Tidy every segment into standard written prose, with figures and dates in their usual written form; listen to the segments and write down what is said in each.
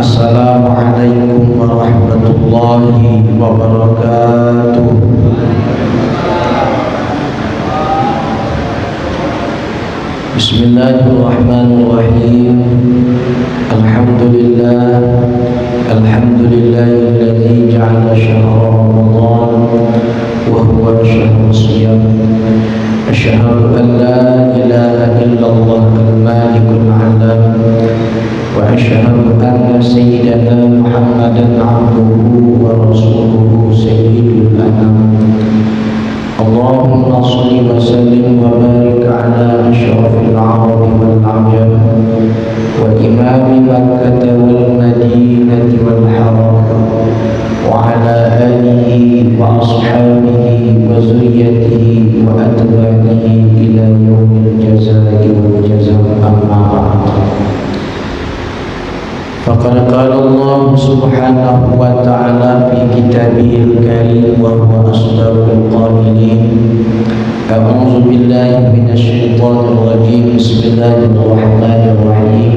Assalamualaikum warahmatullahi wabarakatuh. Bismillahirrahmanirrahim. Alhamdulillahilladzi ja'ala syahra Ramadan wa huwa syahrus shiyam. Asyhadu an la ilaha illallah al-malikul 'alam wa asyhadu anna sayyidana Muhammadan 'abduhu wa rasuluhu sayyidul anam. Allahumma shalli wa sallim wa barik ala asyrafil 'arabi wal 'ajam wa imami Makkah wal Madinati wal Haram wa ala alihi wa ashabihi wa zurriyyatihi wa atba'ihi ila yaumil jazaa'i wal jazaa, amma ba'd. Faqad qala Allah subhanahu wa ta'ala fi kitabihil karim wa huwa asdaqul qailin. A'udzu billahi minasy syaithanir rajim. Bismillahirrahmanirrahim.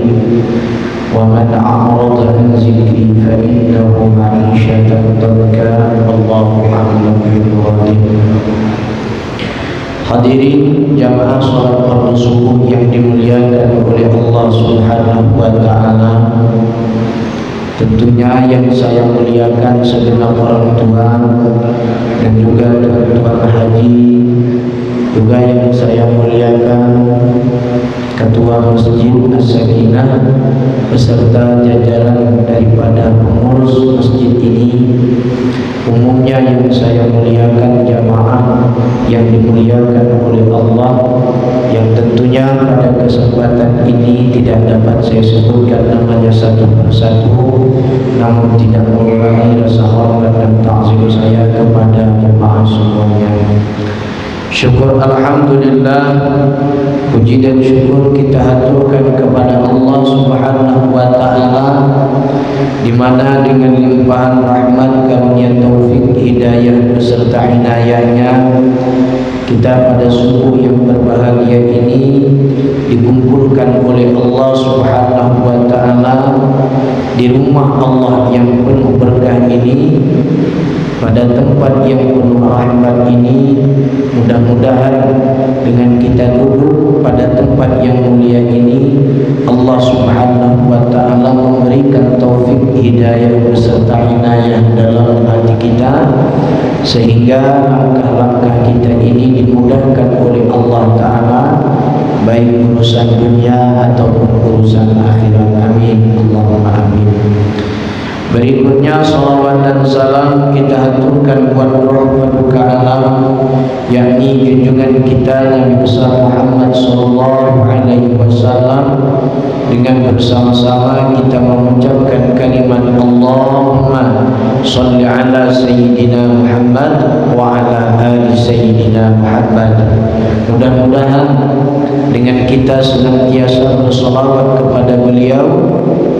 Wa man a'rada an dzikri fa innahu ma'isyatan danka. Wallahu a'lam bishawab. Hadirin jamaah salat fardu subuh yang dimuliakan oleh Allah Subhanahu wa taala. Tentunya yang saya muliakan segenap orang tua dan juga tuan haji, juga yang saya muliakan Ketua Masjid As-Sakinah beserta jajaran daripada pengurus masjid ini. Umumnya yang saya muliakan jamaah yang dimuliakan oleh Allah, yang tentunya pada kesempatan ini tidak dapat saya sebutkan namanya satu persatu, namun tidak mengurangi rasa hormat dan ta'zim saya kepada jemaah semuanya. Syukur alhamdulillah, puji dan syukur kita haturkan kepada Allah Subhanahu wa taala, di mana dengan limpahan rahmat, karunia, taufik, hidayah beserta inayahnya kita pada subuh yang berbahagia ini dikumpulkan oleh Allah Subhanahu wa taala di rumah Allah yang penuh berkah ini, pada tempat yang penuh rahmat ini. Mudah-mudahan dengan kita duduk pada tempat yang mulia ini, Allah Subhanahu wa taala memberikan taufik, hidayah beserta inayah dalam hati kita, sehingga langkah-langkah kita ini dimudahkan oleh Allah taala, baik urusan dunia ataupun urusan akhirat. Amin, Allahumma amin. Berikutnya salawat dan salam kita haturkan buat roh paduka alam, yakni junjungan kita Nabi besar Muhammad sallallahu alaihi wasallam. Dengan bersama-sama kita mengucapkan kalimat Allahumma shalli ala sayyidina Muhammad wa ala ali sayyidina Muhammad. Mudah-mudahan dengan kita senantiasa bersalawat kepada beliau,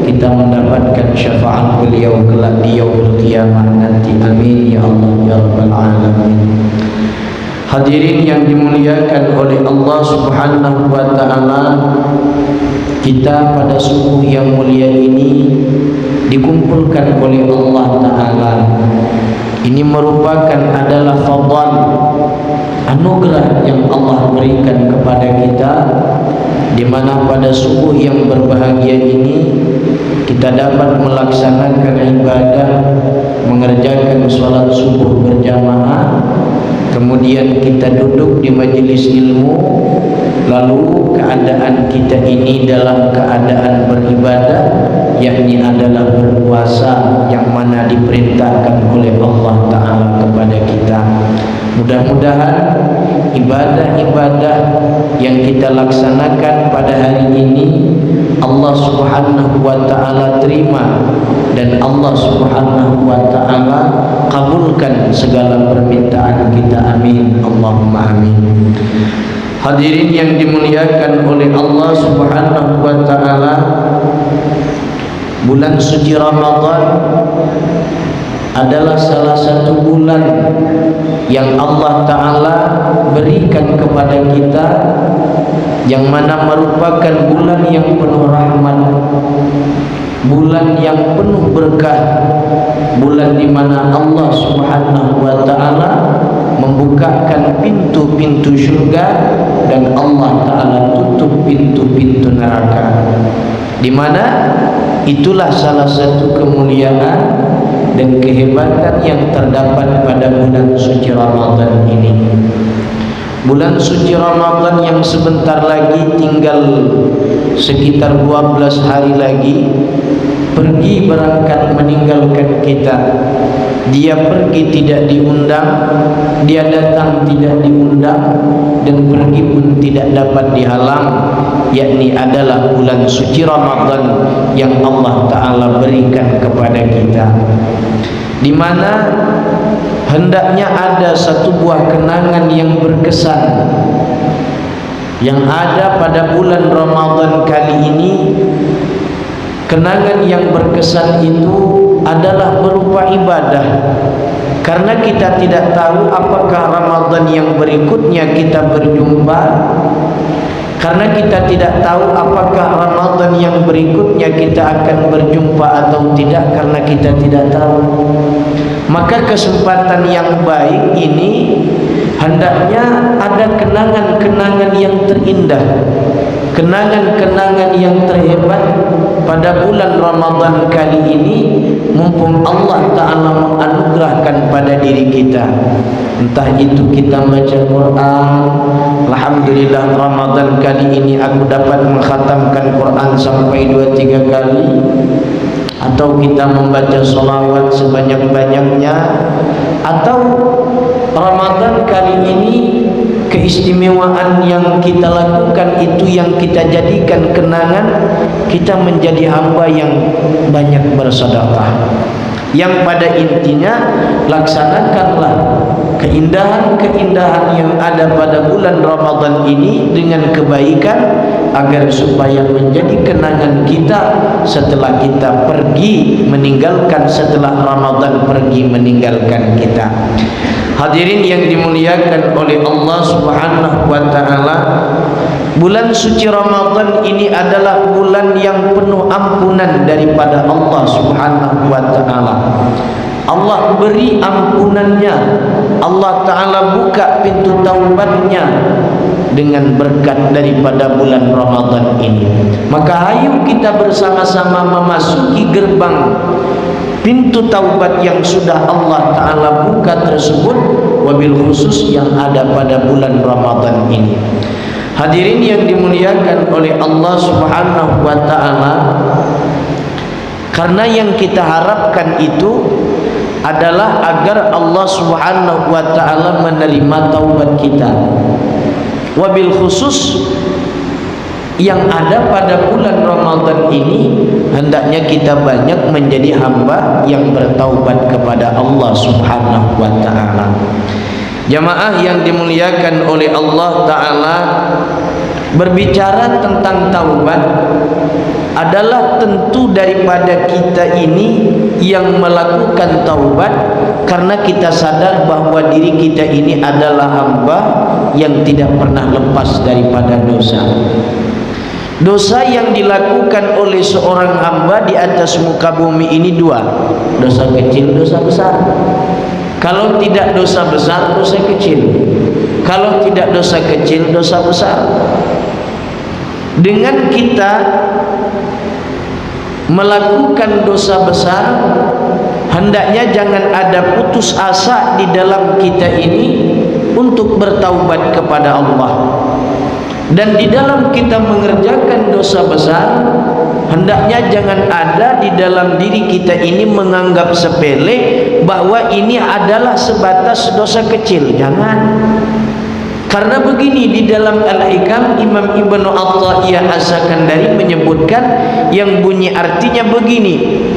kita mendapatkan syafaat beliau kelak di yaumul qiyamah nanti. Amin ya Allah ya rabbal alamin. Hadirin yang dimuliakan oleh Allah Subhanahu wa taala, kita pada subuh yang mulia ini dikumpulkan oleh Allah taala. Ini merupakan adalah fadl, anugerah yang Allah berikan kepada kita, di mana pada subuh yang berbahagia ini kita dapat melaksanakan ibadah, mengerjakan sholat subuh berjamaah, kemudian kita duduk di majelis ilmu, lalu keadaan kita ini dalam keadaan beribadah, yakni adalah berpuasa, yang mana diperintahkan oleh Allah Ta'ala kepada kita. Mudah-mudahan ibadah-ibadah yang kita laksanakan pada hari ini Allah Subhanahu wa taala terima, dan Allah Subhanahu wa taala kabulkan segala permintaan kita. Amin, Allahumma amin. Hadirin yang dimuliakan oleh Allah Subhanahu wa taala, bulan suci Ramadan adalah salah satu bulan yang Allah Ta'ala berikan kepada kita, yang mana merupakan bulan yang penuh rahmat, bulan yang penuh berkah, bulan di mana Allah Subhanahu wa taala membukakan pintu-pintu syurga dan Allah taala tutup pintu-pintu neraka. Di mana itulah salah satu kemuliaan dan kehebatan yang terdapat pada bulan suci Ramadan ini. Bulan suci Ramadan yang sebentar lagi, tinggal sekitar 12 hari lagi, pergi berangkat meninggalkan kita. Dia pergi tidak diundang, dia datang tidak diundang, dan pergi pun tidak dapat dihalang, yakni adalah bulan suci Ramadan yang Allah Ta'ala berikan kepada kita, di mana hendaknya ada satu buah kenangan yang berkesan yang ada pada bulan Ramadan kali ini. Kenangan yang berkesan itu adalah berupa ibadah, karena kita tidak tahu apakah Ramadan yang berikutnya kita berjumpa, karena kita tidak tahu apakah Ramadan yang berikutnya kita akan berjumpa atau tidak, karena kita tidak tahu. Maka kesempatan yang baik ini hendaknya ada kenangan-kenangan yang terindah, kenangan-kenangan yang terhebat pada bulan Ramadan kali ini, mumpung Allah Ta'ala menganugerahkan pada diri kita. Entah itu kita baca Quran, alhamdulillah Ramadan kali ini aku dapat mengkhatamkan Quran sampai 2-3 kali, atau kita membaca sholawat sebanyak-banyaknya, atau Ramadan kali ini keistimewaan yang kita lakukan itu yang kita jadikan kenangan, kita menjadi hamba yang banyak bersedekah. Yang pada intinya laksanakanlah keindahan-keindahan yang ada pada bulan Ramadan ini dengan kebaikan, agar supaya menjadi kenangan kita setelah kita pergi meninggalkan, setelah Ramadan pergi meninggalkan kita. Hadirin yang dimuliakan oleh Allah Subhanahu wa taala, bulan suci Ramadan ini adalah bulan yang penuh ampunan daripada Allah Subhanahu wa taala. Allah beri ampunannya, Allah Ta'ala buka pintu taubatnya dengan berkat daripada bulan Ramadan ini. Maka ayo kita bersama-sama memasuki gerbang pintu taubat yang sudah Allah Ta'ala buka tersebut, wabil khusus yang ada pada bulan Ramadan ini. Hadirin yang dimuliakan oleh Allah Subhanahu wa ta'ala, karena yang kita harapkan itu adalah agar Allah Subhanahu wa ta'ala menerima taubat kita. Wabil khusus yang ada pada bulan Ramadan ini, hendaknya kita banyak menjadi hamba yang bertaubat kepada Allah Subhanahu wa ta'ala. Jamaah yang dimuliakan oleh Allah Ta'ala, berbicara tentang taubat adalah tentu daripada kita ini yang melakukan taubat, karena kita sadar bahwa diri kita ini adalah hamba yang tidak pernah lepas daripada dosa. Dosa yang dilakukan oleh seorang hamba di atas muka bumi ini dua: dosa kecil, dosa besar. Kalau tidak dosa besar, dosa kecil. Kalau tidak dosa kecil, dosa besar. Dengan kita melakukan dosa besar, hendaknya jangan ada putus asa di dalam kita ini untuk bertaubat kepada Allah. Dan di dalam kita mengerjakan dosa besar, hendaknya jangan ada di dalam diri kita ini menganggap sepele bahwa ini adalah sebatas dosa kecil. Jangan. Karena begini, di dalam Al-Hikam Imam Ibnu Athaillah As-Sakandari menyebutkan yang bunyi artinya begini: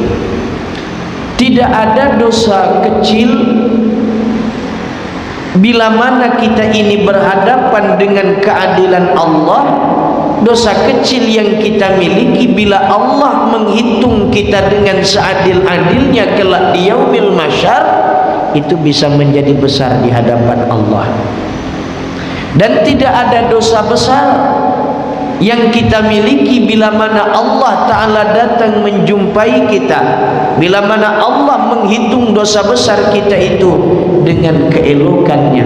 tidak ada dosa kecil bila mana kita ini berhadapan dengan keadilan Allah. Dosa kecil yang kita miliki, bila Allah menghitung kita dengan seadil-adilnya kelak di yaumil mahsyar, itu bisa menjadi besar di hadapan Allah. Dan tidak ada dosa besar yang kita miliki bila mana Allah Ta'ala datang menjumpai kita, bila mana Allah menghitung dosa besar kita itu dengan keelokannya,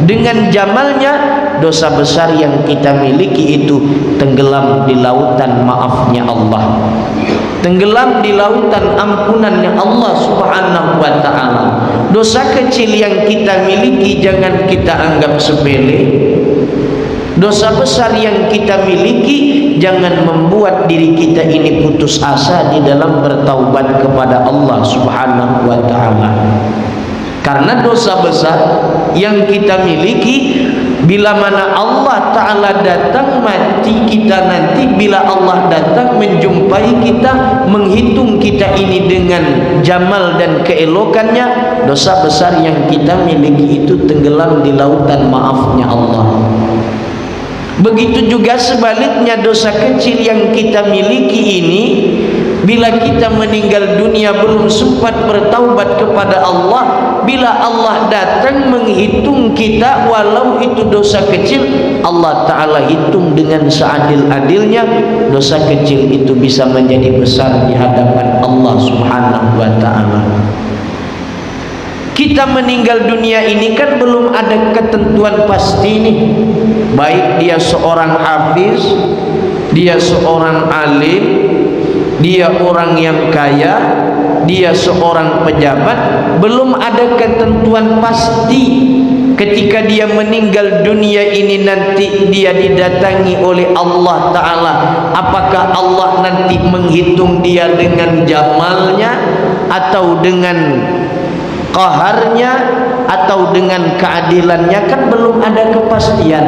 dengan jamalnya, dosa besar yang kita miliki itu tenggelam di lautan maafnya Allah, tenggelam di lautan ampunannya Allah Subhanahu wa Ta'ala. Dosa kecil yang kita miliki jangan kita anggap sepele. Dosa besar yang kita miliki jangan membuat diri kita ini putus asa di dalam bertaubat kepada Allah Subhanahu wa Ta'ala. Karena dosa besar yang kita miliki, bila mana Allah Ta'ala datang mati kita nanti, bila Allah datang menjumpai kita, menghitung kita ini dengan jamal dan keelokannya, dosa besar yang kita miliki itu tenggelam di lautan maafnya Allah. Begitu juga sebaliknya, dosa kecil yang kita miliki ini, bila kita meninggal dunia belum sempat bertaubat kepada Allah, bila Allah datang menghitung kita, walau itu dosa kecil, Allah Ta'ala hitung dengan seadil-adilnya, dosa kecil itu bisa menjadi besar di hadapan Allah Subhanahu wa Ta'ala. Kita meninggal dunia ini kan belum ada ketentuan pasti nih, baik dia seorang hafiz, dia seorang alim, dia orang yang kaya, dia seorang pejabat, belum ada ketentuan pasti ketika dia meninggal dunia ini nanti dia didatangi oleh Allah Ta'ala. Apakah Allah nanti menghitung dia dengan jamalnya, atau dengan qaharnya, atau dengan keadilannya? Kan belum ada kepastian.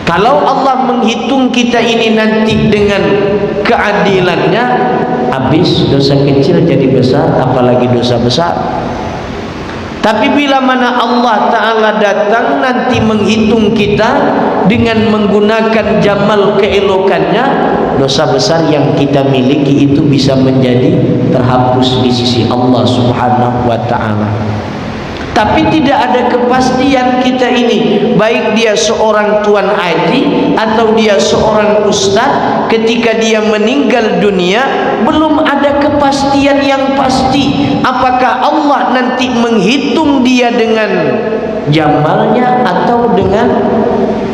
Kalau Allah menghitung kita ini nanti dengan keadilannya, habis dosa kecil jadi besar, apalagi dosa besar. Tapi bila mana Allah Ta'ala datang nanti menghitung kita dengan menggunakan jamal keelokannya, dosa besar yang kita miliki itu bisa menjadi terhapus di sisi Allah Subhanahu wa Ta'ala. Tapi tidak ada kepastian kita ini, baik dia seorang tuan haji atau dia seorang ustaz, ketika dia meninggal dunia belum ada kepastian yang pasti. Apakah Allah nanti menghitung dia dengan jamalnya atau dengan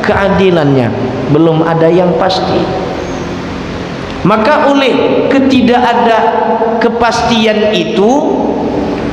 keadilannya? Belum ada yang pasti. Maka oleh ketidak ada kepastian itu,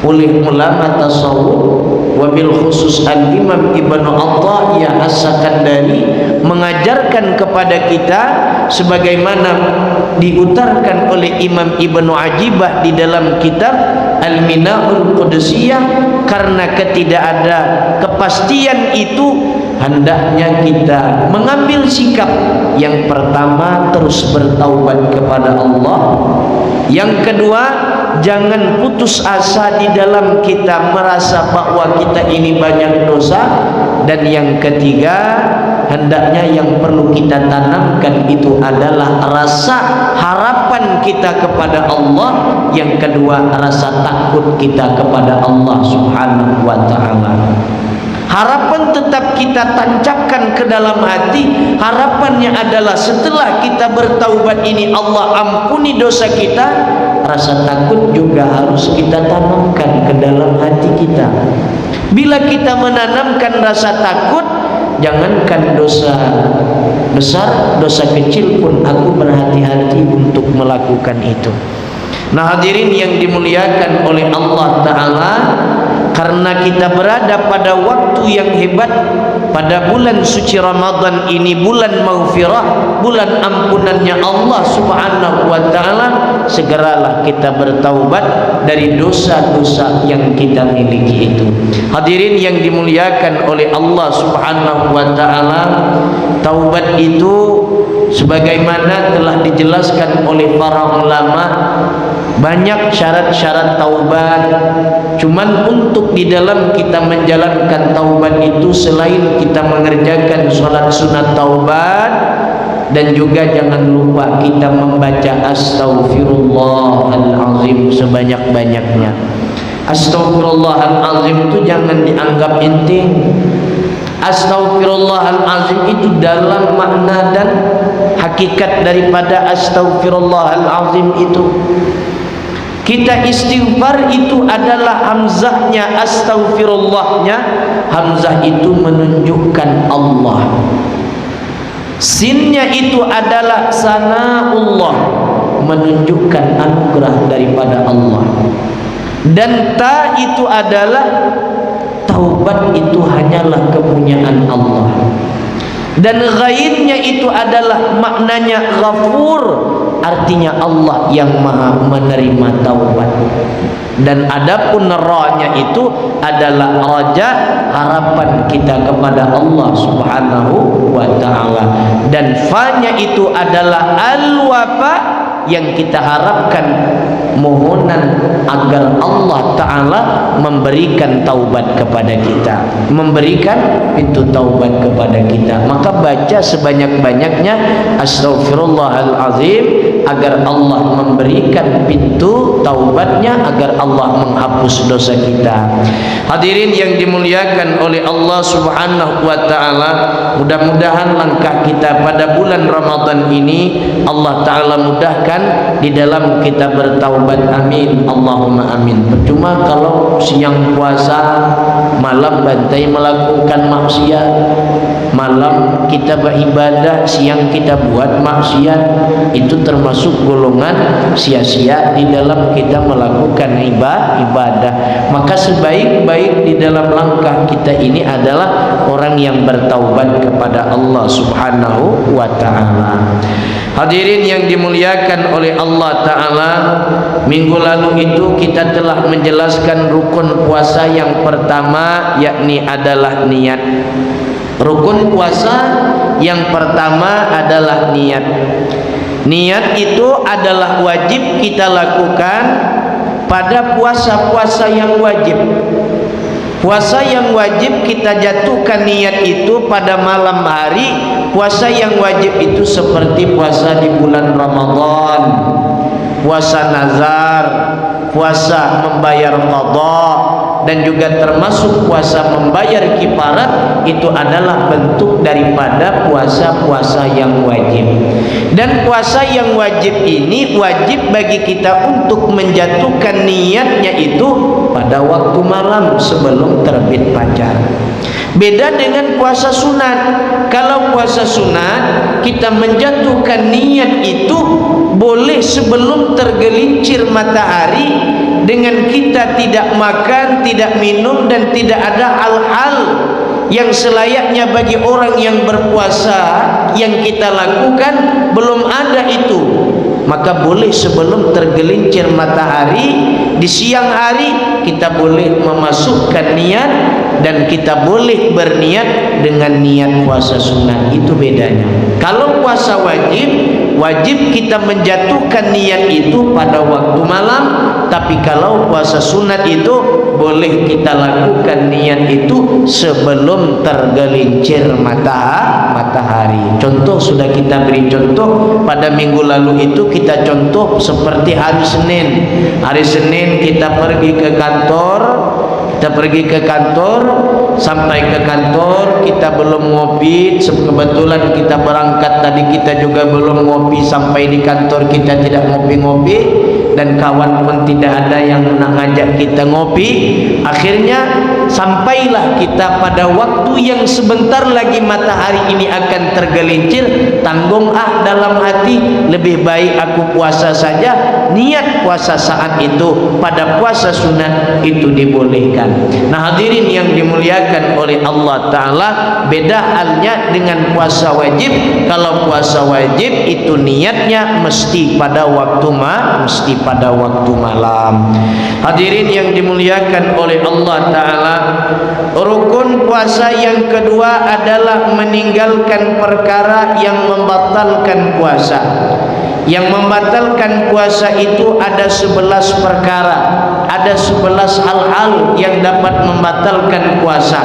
oleh ulama tasawuf, wabil khusus al-Imam Ibnu Athaillah As-Sakandari mengajarkan kepada kita, sebagaimana diutarakan oleh Imam Ibnu Ajibah di dalam kitab Al-Minahul Qudsiyah, karena ketidak ada kepastian itu hendaknya kita mengambil sikap. Yang pertama, terus bertaubat kepada Allah. Yang kedua, jangan putus asa di dalam kita merasa bahwa kita ini banyak dosa. Dan yang ketiga, hendaknya yang perlu kita tanamkan itu adalah rasa harapan kita kepada Allah. Yang kedua, rasa takut kita kepada Allah Subhanahu wa Ta'ala. Harapan tetap kita tancapkan ke dalam hati. Harapannya adalah setelah kita bertaubat ini Allah ampuni dosa kita. Rasa takut juga harus kita tanamkan ke dalam hati kita. Bila kita menanamkan rasa takut, jangankan dosa besar, dosa kecil pun aku berhati-hati untuk melakukan itu. Nah, hadirin yang dimuliakan oleh Allah Ta'ala, karena kita berada pada waktu yang hebat, pada bulan suci Ramadan ini, bulan maghfirah, bulan ampunannya Allah Subhanahu wa Ta'ala, segeralah kita bertaubat dari dosa-dosa yang kita miliki itu. Hadirin yang dimuliakan oleh Allah Subhanahu wa Ta'ala, taubat itu sebagaimana telah dijelaskan oleh para ulama, banyak syarat-syarat taubat. Cuman untuk di dalam kita menjalankan taubat itu, selain kita mengerjakan sholat sunat taubat, dan juga jangan lupa kita membaca astaghfirullahalazim sebanyak-banyaknya. Astaghfirullahalazim itu jangan dianggap enteng. Astaghfirullahalazim itu dalam makna dan hakikat daripada astaghfirullahalazim itu. Kita istighfar itu adalah hamzahnya astaghfirullahnya. Hamzah itu menunjukkan Allah. Sinnya itu adalah sanaullah, menunjukkan anugerah daripada Allah. Dan ta itu adalah taubat, itu hanyalah kepunyaan Allah. Dan ghainnya itu adalah maknanya ghafur, artinya Allah yang maha menerima taubat. Dan adapun ra-nya itu adalah raja, harapan kita kepada Allah Subhanahu wa ta'ala. Dan fa-nya itu adalah al-wafa, yang kita harapkan mohonan agar Allah Ta'ala memberikan taubat kepada kita, memberikan pintu taubat kepada kita. Maka baca sebanyak-banyaknya astaghfirullahalazim agar Allah memberikan pintu taubatnya, agar Allah menghapus dosa kita. Hadirin yang dimuliakan oleh Allah Subhanahu wa ta'ala, mudah-mudahan langkah kita pada bulan Ramadan ini Allah Ta'ala mudahkan di dalam kita bertaubat. Amin, Allahumma amin. Percuma kalau siang puasa, malam bantai melakukan maksiat, malam kita beribadah, siang kita buat maksiat, itu termasuk golongan sia-sia di dalam kita melakukan ibadah. Maka sebaik-baik di dalam langkah kita ini adalah orang yang bertaubat kepada Allah Subhanahu wa ta'ala. Hadirin yang dimuliakan oleh Allah Ta'ala, minggu lalu itu kita telah menjelaskan rukun puasa yang pertama, yakni adalah niat. Rukun puasa yang pertama adalah niat. Niat itu adalah wajib kita lakukan pada puasa-puasa yang wajib. Puasa yang wajib kita jatuhkan niat itu pada malam hari. Puasa yang wajib itu seperti puasa di bulan Ramadan, puasa nazar, puasa membayar qadha, dan juga termasuk puasa membayar kifarat. Itu adalah bentuk daripada puasa-puasa yang wajib. Dan puasa yang wajib ini wajib bagi kita untuk menjatuhkan niatnya itu pada waktu malam sebelum terbit fajar. Beda dengan puasa sunat. Kalau puasa sunat kita menjatuhkan niat itu boleh sebelum tergelincir matahari, dengan kita tidak makan, tidak minum, dan tidak ada hal-hal yang selayaknya bagi orang yang berpuasa yang kita lakukan, belum ada itu. Maka boleh sebelum tergelincir matahari di siang hari kita boleh memasukkan niat, dan kita boleh berniat dengan niat puasa sunat. Itu bedanya. Kalau puasa wajib, wajib kita menjatuhkan niat itu pada waktu malam. Tapi kalau puasa sunat itu boleh kita lakukan niat itu sebelum tergelincir matahari. Contoh sudah kita beri contoh pada minggu lalu itu. Kita contoh seperti hari Senin. Hari Senin kita pergi ke kantor. Sampai ke kantor kita belum ngopi. Kebetulan kita berangkat tadi, kita juga belum ngopi. Sampai di kantor kita tidak ngopi-ngopi, dan kawan pun tidak ada yang nak ngajak kita ngopi. Akhirnya sampailah kita pada waktu yang sebentar lagi matahari ini akan tergelincir. Tanggung dalam hati, lebih baik aku puasa saja. Niat puasa saat itu pada puasa sunat itu dibolehkan. Nah hadirin yang dimuliakan oleh Allah Ta'ala, beda halnya dengan puasa wajib. Kalau puasa wajib itu niatnya mesti pada waktu malam. Hadirin yang dimuliakan oleh Allah Ta'ala, rukun puasa yang kedua adalah meninggalkan perkara yang membatalkan puasa. Yang membatalkan puasa itu ada 11 perkara, ada 11 hal-hal yang dapat membatalkan puasa.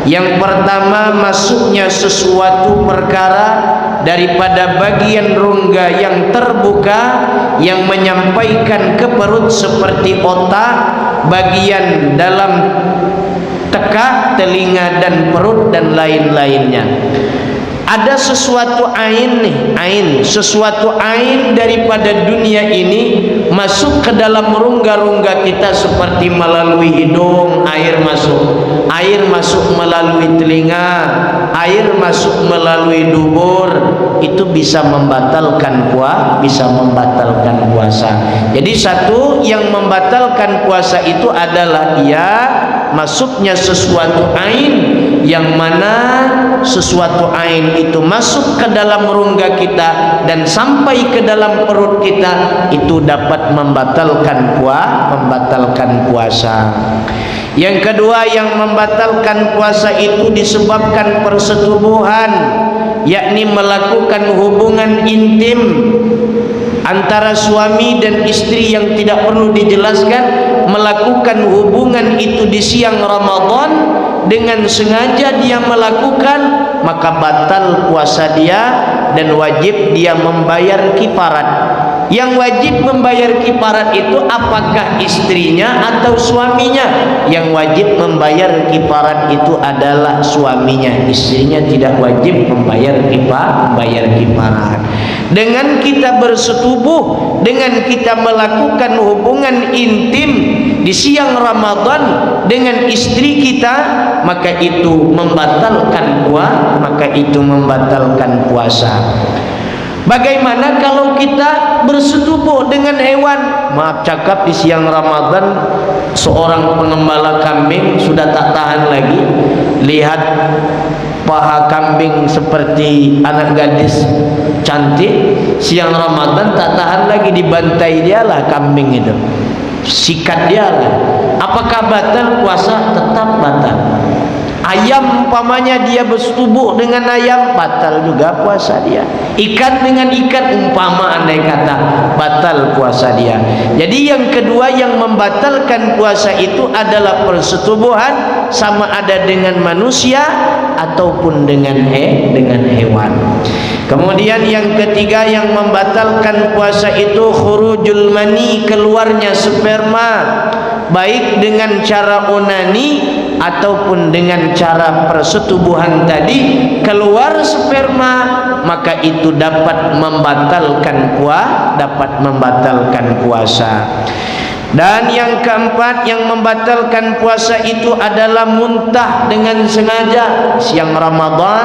Yang pertama, masuknya sesuatu perkara daripada bagian rongga yang terbuka yang menyampaikan ke perut seperti otak, bagian dalam tekak, telinga dan perut dan lain-lainnya. Ada sesuatu ain nih, sesuatu ain daripada dunia ini masuk ke dalam rongga-rongga kita seperti melalui hidung, air masuk melalui telinga, air masuk melalui dubur, itu bisa membatalkan puasa. Jadi satu yang membatalkan puasa itu adalah masuknya sesuatu ain, yang mana sesuatu ain itu masuk ke dalam rongga kita dan sampai ke dalam perut kita, itu dapat membatalkan puasa. Yang kedua yang membatalkan puasa itu disebabkan persetubuhan, yakni melakukan hubungan intim antara suami dan istri yang tidak perlu dijelaskan. Melakukan hubungan itu di siang Ramadan dengan sengaja dia melakukan, maka batal puasa dia dan wajib dia membayar kifarat. Yang wajib membayar kifarat itu apakah istrinya atau suaminya? Yang wajib membayar kifarat itu adalah suaminya. Istrinya tidak wajib membayar kifarat. Dengan kita bersetubuh, dengan kita melakukan hubungan intim di siang Ramadan dengan istri kita, maka itu membatalkan puasa. Bagaimana kalau kita bersetubuh dengan hewan? Maaf cakap, di siang Ramadan seorang pengembala kambing sudah tak tahan lagi lihat paha kambing seperti anak gadis cantik. Siang Ramadan tak tahan lagi, dibantai dialah kambing itu, sikat dialah. Apakah batal puasa? Tetap batal. Ayam umpamanya dia bersetubuh dengan ayam, batal juga puasa dia. Ikan dengan ikan umpama andai kata, batal puasa dia. Jadi yang kedua yang membatalkan puasa itu adalah persetubuhan, sama ada dengan manusia ataupun dengan hewan. Kemudian yang ketiga yang membatalkan puasa itu khurujul mani, keluarnya sperma, baik dengan cara onani ataupun dengan cara persetubuhan tadi. Keluar sperma, maka itu dapat membatalkan puasa. Dan yang keempat yang membatalkan puasa itu adalah muntah dengan sengaja. Siang Ramadan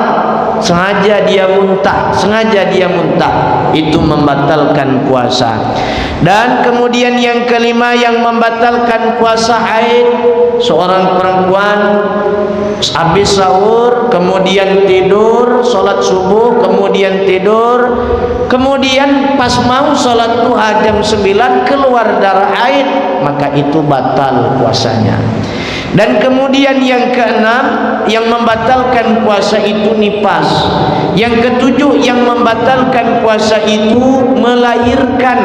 sengaja dia muntah, itu membatalkan puasa. Dan kemudian yang kelima yang membatalkan puasa haid. Seorang perempuan habis sahur, kemudian tidur, sholat subuh, kemudian tidur, kemudian pas mau sholat duha jam 9 keluar darah haid, maka itu batal puasanya. Dan kemudian yang keenam yang membatalkan puasa itu nifas. Yang ketujuh yang membatalkan puasa itu melahirkan,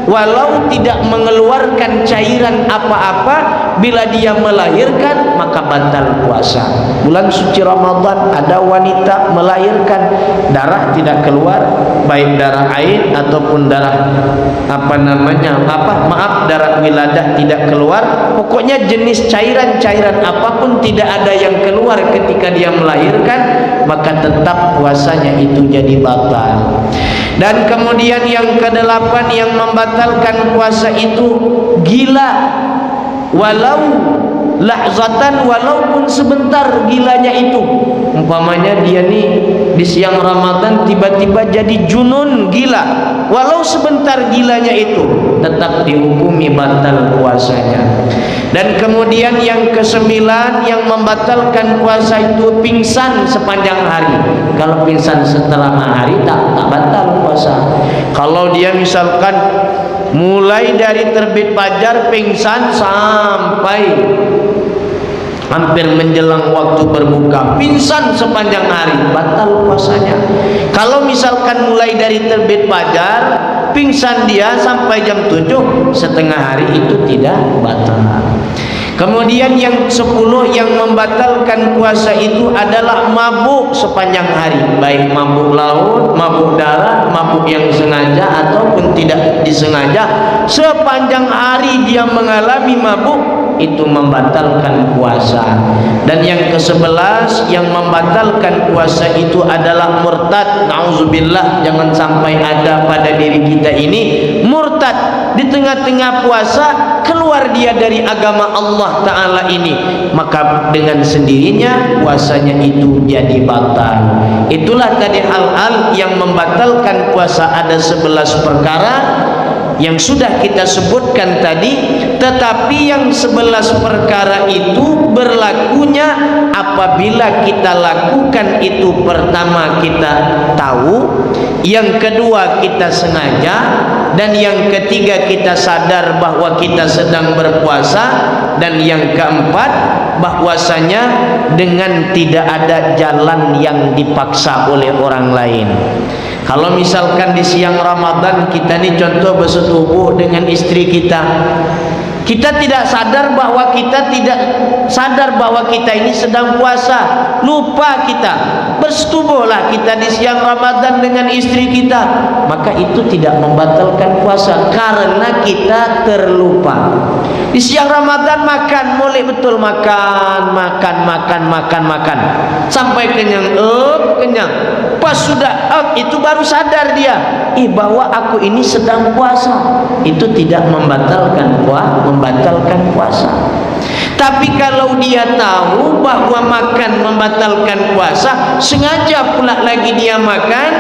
walau tidak mengeluarkan cairan apa-apa. Bila dia melahirkan maka batal puasa. Bulan suci Ramadan ada wanita melahirkan, darah tidak keluar, baik darah haid ataupun darah darah wiladah tidak keluar. Pokoknya jenis cairan apapun tidak ada yang keluar ketika dia melahirkan, maka tetap puasanya itu jadi batal. Dan kemudian yang kedelapan yang membatalkan puasa itu gila, walau lahzatan, walaupun sebentar gilanya itu. Umpamanya dia nih di siang Ramadan tiba-tiba jadi junun gila, walau sebentar gilanya itu, tetap dihukumi batal puasanya. Dan kemudian yang kesembilan yang membatalkan puasa itu pingsan sepanjang hari. Kalau pingsan setelah hari tak batal puasa. Kalau dia misalkan mulai dari terbit fajar pingsan sampai hampir menjelang waktu berbuka, pingsan sepanjang hari, batal puasanya. Kalau misalkan mulai dari terbit fajar pingsan dia sampai jam 7 setengah hari, itu tidak batal. Kemudian yang 10 yang membatalkan puasa itu adalah mabuk sepanjang hari, baik mabuk laut, mabuk darat, mabuk yang sengaja ataupun tidak disengaja. Sepanjang hari dia mengalami mabuk, itu membatalkan puasa. Dan yang ke-11 yang membatalkan puasa itu adalah murtad. Nauzubillah, jangan sampai ada pada diri kita ini murtad. Di tengah-tengah puasa keluar dia dari agama Allah Ta'ala ini, maka dengan sendirinya puasanya itu jadi batal. Itulah tadi hal-hal yang membatalkan puasa. Ada 11 perkara yang sudah kita sebutkan tadi, tetapi yang 11 perkara itu berlakunya apabila kita lakukan itu. Pertama, kita tahu, yang kedua kita sengaja, dan yang ketiga kita sadar bahwa kita sedang berpuasa, dan yang keempat bahwasanya dengan tidak ada jalan yang dipaksa oleh orang lain. Kalau misalkan di siang Ramadan kita nih contoh bersetubuh dengan istri kita, kita tidak sadar bahwa kita ini sedang puasa, lupa kita, bersetubuhlah kita di siang Ramadan dengan istri kita, maka itu tidak membatalkan puasa karena kita terlupa. Di siang Ramadan makan, mulai betul makan sampai kenyang, kenyang. Pas sudah itu baru sadar dia, bahwa aku ini sedang puasa. Itu tidak membatalkan puasa. Tapi kalau dia tahu bahwa makan membatalkan puasa, sengaja pula lagi dia makan,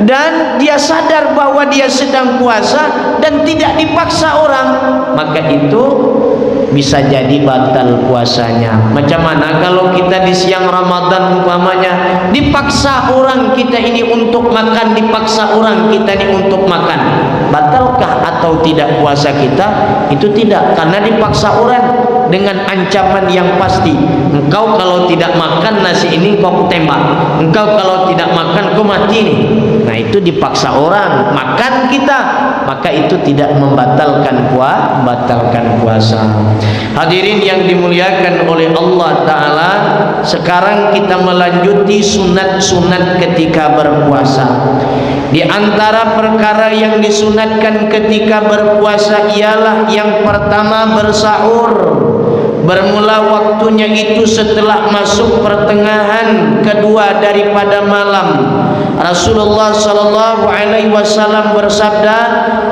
dan dia sadar bahwa dia sedang puasa dan tidak dipaksa orang, maka itu bisa jadi batal puasanya. Macam mana kalau kita di siang Ramadan umpamanya dipaksa orang kita ini untuk makan, dipaksa orang kita ini untuk makan, batalkah atau tidak puasa kita? Itu tidak, karena dipaksa orang dengan ancaman yang pasti. Engkau kalau tidak makan nasi ini kau tembak, engkau kalau tidak makan kau mati nih. Nah, itu dipaksa orang makan kita, maka itu tidak membatalkan puasa. Hadirin yang dimuliakan oleh Allah Ta'ala, sekarang kita melanjuti sunat-sunat ketika berpuasa. Di antara perkara yang disunatkan ketika berpuasa ialah yang pertama bersahur. Bermula waktunya itu setelah masuk pertengahan kedua daripada malam. Rasulullah sallallahu alaihi wasallam bersabda,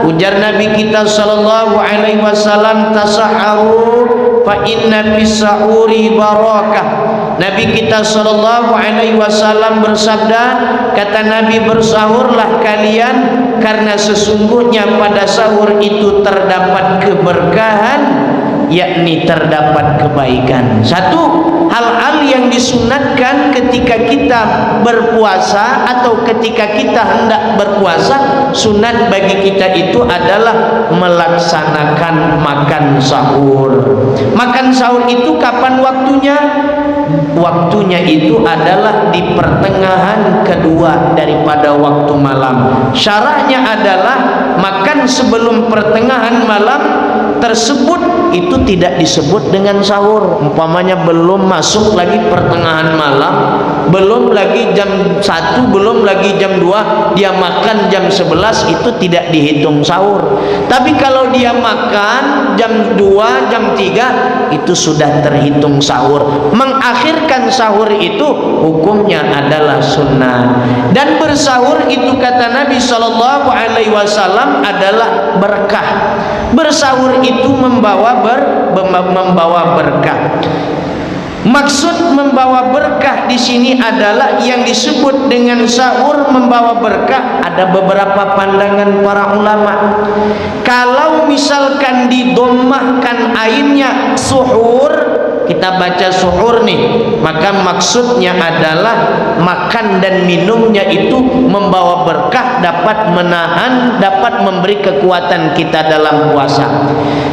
ujar Nabi kita sallallahu alaihi wasallam, tasaharu fa inna fis sahuri barakah. Nabi kita sallallahu alaihi wasallam bersabda, kata Nabi, bersahurlah kalian karena sesungguhnya pada sahur itu terdapat keberkahan, yakni terdapat kebaikan. Satu, hal-hal yang disunatkan ketika kita berpuasa atau ketika kita hendak berpuasa, sunat bagi kita itu adalah melaksanakan makan sahur. Makan sahur itu kapan waktunya? Waktunya itu adalah di pertengahan kedua daripada waktu malam. Syarahnya adalah makan sebelum pertengahan malam tersebut itu tidak disebut dengan sahur. Umpamanya belum masuk lagi pertengahan malam, belum lagi jam 1, belum lagi jam 2, dia makan jam 11, itu tidak dihitung sahur. Tapi kalau dia makan jam 2, jam 3, itu sudah terhitung sahur. Mengakhirkan sahur itu hukumnya adalah sunnah. Dan bersahur itu kata Nabi SAW adalah berkah. Bersahur itu membawa berkah. Maksud membawa berkah di sini adalah yang disebut dengan sahur membawa berkah. Ada beberapa pandangan para ulama. Kalau misalkan didommahkan ainnya suhur, kita baca suhur nih, maka maksudnya adalah makan dan minumnya itu membawa berkah, dapat menahan, dapat memberi kekuatan kita dalam puasa.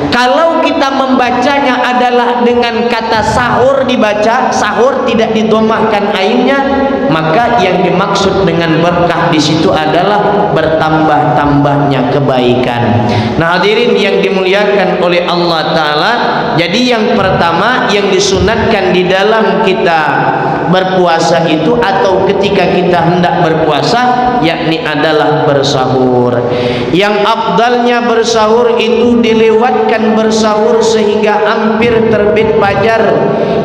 Kalau kita membacanya adalah dengan kata sahur, dibaca sahur tidak didomahkan ainnya, maka yang dimaksud dengan berkah di situ adalah bertambah-tambahnya kebaikan. Nah, hadirin yang dimuliakan oleh Allah Ta'ala, jadi yang pertama yang disunatkan di dalam kita berpuasa itu atau ketika kita hendak berpuasa, yakni adalah bersahur. Yang afdalnya bersahur itu dilewatkan bersahur sehingga hampir terbit fajar.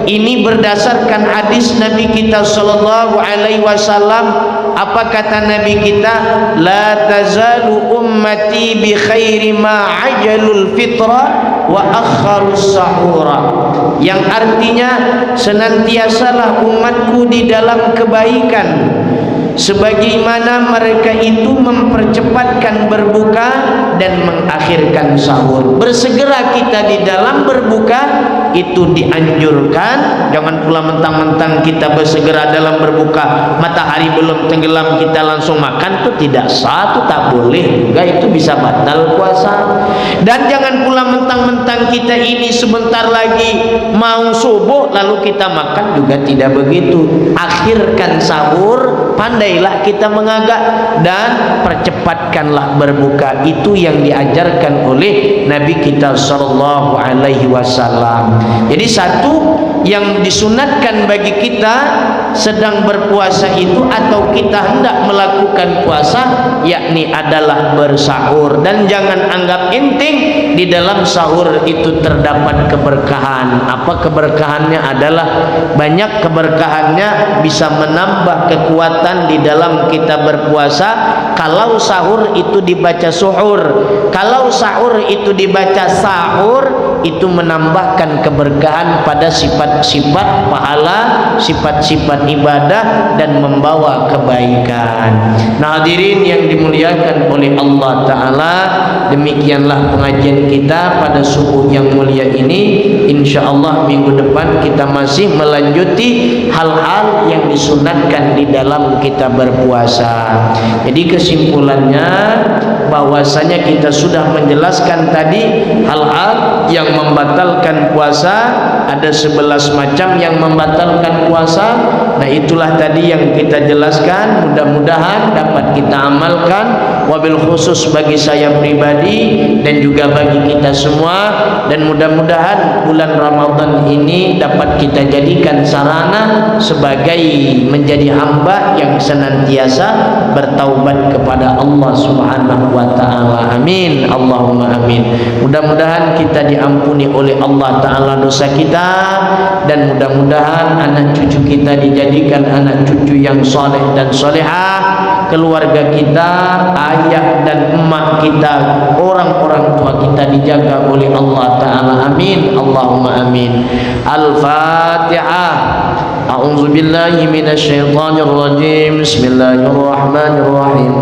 Ini berdasarkan hadis Nabi kita sallallahu alaihi wasallam. Apa kata Nabi kita? La tazalu ummati bi khairi ma ajalul fitra wa akharus sahura. Yang artinya senantiasalah umatku di dalam kebaikan sebagaimana mereka itu mempercepatkan berbuka dan mengakhirkan sahur. Bersegera kita di dalam berbuka itu dianjurkan. Jangan pula mentang-mentang kita bersegera dalam berbuka, matahari belum tenggelam kita langsung makan, itu tidak sah, itu tak boleh juga, itu bisa batal puasa. Dan jangan pula mentang-mentang kita ini sebentar lagi mau subuh lalu kita makan, juga tidak begitu. Akhirkan sahur, pandailah kita mengagak dan percepatkanlah berbuka. Itu yang diajarkan oleh Nabi kita sallallahu alaihi wasallam. Jadi satu yang disunatkan bagi kita sedang berpuasa itu atau kita hendak melakukan puasa, yakni adalah bersahur. Dan jangan anggap enteng, di dalam sahur itu terdapat keberkahan. Apa keberkahannya? Adalah banyak keberkahannya, bisa menambah kekuatan di dalam kita berpuasa. Kalau sahur itu dibaca suhur, kalau sahur itu dibaca sahur, itu menambahkan keberkahan pada sifat-sifat pahala, sifat-sifat ibadah, dan membawa kebaikan. Nah, hadirin yang dimuliakan oleh Allah Ta'ala, demikianlah pengajian kita pada subuh yang mulia ini. InsyaAllah minggu depan kita masih melanjuti hal-hal yang disunatkan di dalam kita berpuasa. Jadi kesimpulannya bahwasanya kita sudah menjelaskan tadi hal-hal yang membatalkan puasa. Ada 11 macam yang membatalkan puasa. Nah, itulah tadi yang kita jelaskan. Mudah-mudahan dapat kita amalkan, wabil khusus bagi saya pribadi dan juga bagi kita semua. Dan mudah-mudahan bulan Ramadan ini dapat kita jadikan sarana sebagai menjadi hamba yang senantiasa bertaubat kepada Allah Subhanahu wa Ta'ala. Amin, Allahumma amin. Mudah-mudahan kita diampuni oleh Allah Ta'ala dosa kita, dan mudah-mudahan anak cucu kita dijadikan anak cucu yang soleh dan solehah. Keluarga kita, ayah dan emak kita, orang-orang tua kita dijaga oleh Allah Ta'ala. Amin, Allahumma amin. Al-Fatihah. A'udzu billahi minasyaitonir rajim. Bismillahirrahmanirrahim.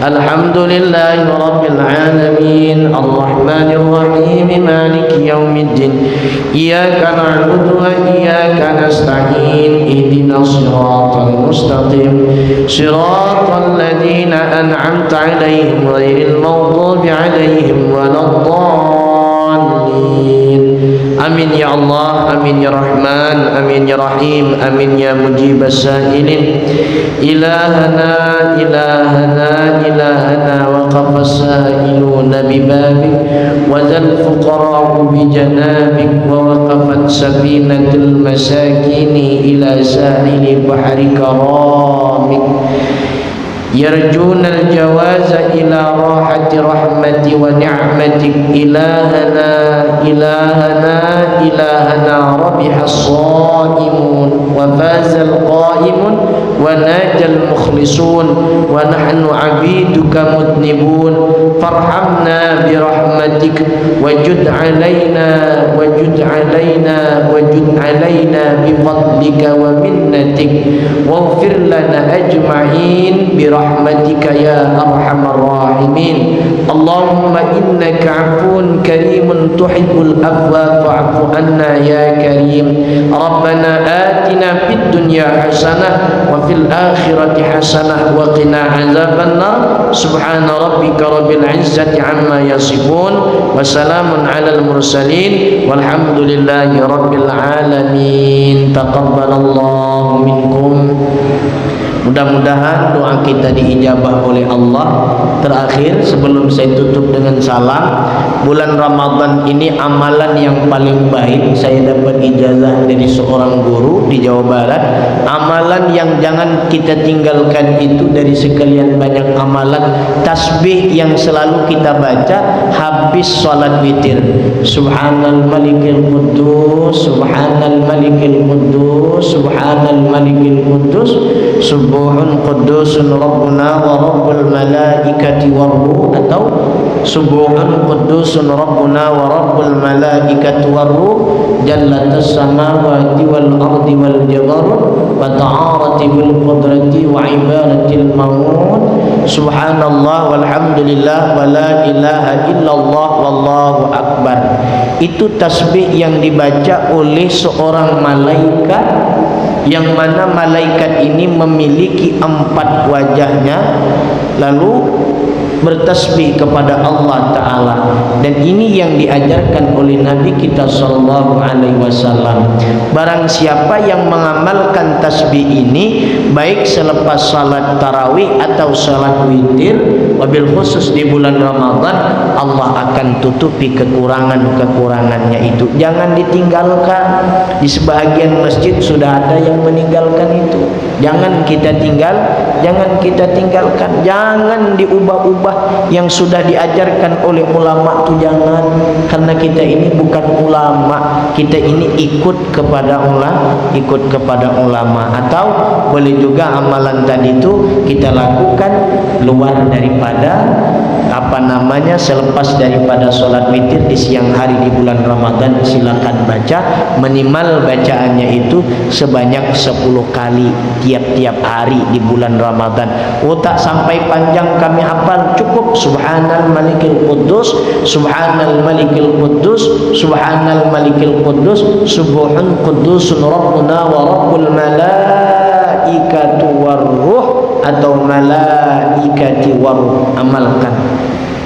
Alhamdulillahi rabbil alamin, arrahmanir rahim, maliki yaumiddin. Iyyaka na'budu wa iyyaka nasta'in. Ihdinas siratal mustaqim. Siratal ladzina an'amta 'alaihim ghairil maghdubi 'alaihim waladdallin. Amin ya Allah, amin ya Rahman, amin ya Rahim, amin ya mujibas sa'ilin. Ilahana, ilahana, ilahana, waqafas sa'iluna bibabik, wazal fuqara'u bijanabik, wa waqafat sabinatul masakini ila sa'ili bahri karamik. يرجون الجواز إلى راحة رحمة ونعمتك. إلهنا إلهنا إلهنا ربح الصائمون وفاز القائمون وناجى المخلصون ونحن عبيدك مذنبون فارحمنا برحمتك وجد علينا بفضلك ومنتك واغفر لنا أجمعين برحمتك يا أرحم الراحمين اللهم إنك عفو كريم تحب العفو فاعف عنا يا كريم ربنا آتنا في الدنيا حسنة وفي الآخرة حسنة وقنا عذاب النار سبحان ربك رب العزة عما يصفون وسلام على المرسلين والحمد لله رب العالمين تقبل الله منكم. Mudah-mudahan doa kita diijabah oleh Allah. Terakhir sebelum saya tutup dengan salam, bulan Ramadan ini amalan yang paling baik saya dapat ijazah dari seorang guru di Jawa Barat. Amalan yang jangan kita tinggalkan itu dari sekalian banyak amalan, tasbih yang selalu kita baca habis salat witir. Subhanal malikil quddus, subhanal malikil quddus, subhanal malikil quddus, Subuhun Qudusun Rabbuna wa Rabbul Malaikati Warruh, atau Subuhun Qudusun Rabbuna wa Rabbul Malaikati Warruh, Jallatas Samawati wal Ardi wal Jabarut wa ta'arati bil Qudrati wa ibaratil Maut, Subhanallah walhamdulillah wa la ilaha illallah wallahu akbar. Itu tasbih yang dibaca oleh seorang malaikat, yang mana malaikat ini memiliki 4 wajahnya, lalu bertasbih kepada Allah Ta'ala. Dan ini yang diajarkan oleh Nabi kita Sallallahu Alaihi Wasallam. Barang siapa yang mengamalkan tasbih ini, baik selepas salat tarawih atau salat witir, wabil khusus di bulan Ramadan, Allah akan tutupi kekurangan-kekurangannya itu. Jangan ditinggalkan. Di sebahagian masjid sudah ada yang meninggalkan itu. Jangan kita tinggalkan. Jangan diubah-ubah yang sudah diajarkan oleh ulama itu, jangan. Karena kita ini bukan ulama, kita ini ikut kepada ulama. Atau boleh juga amalan tadi itu kita lakukan luar daripada selepas daripada sholat witir di siang hari di bulan Ramadan. Silakan baca, minimal bacaannya itu sebanyak 10 kali tiap-tiap hari di bulan Ramadan. Tak sampai panjang kami hafal, cukup Subhanal Malikil Quddus, Subhanal Malikil Quddus, Subhanal Malikil Quddus, Subuhun Quddusun Rabbuna wa Rabbul Malaikatu Warruh, atau Malaikati Warruh. Amalkan.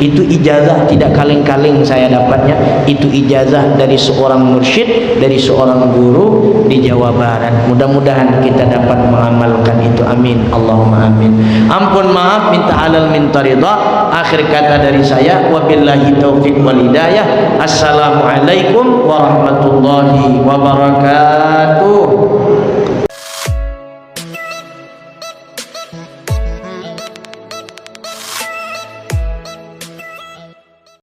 Itu ijazah tidak kaleng-kaleng saya dapatnya. Itu ijazah dari seorang mursyid, dari seorang guru di Jawa Barat. Mudah-mudahan kita dapat mengamalkan itu. Amin. Allahumma amin. Ampun, maaf, minta halal, minta ridha. Akhir kata dari saya, wabillahi taufiq wal hidayah. Assalamualaikum warahmatullahi wabarakatuh.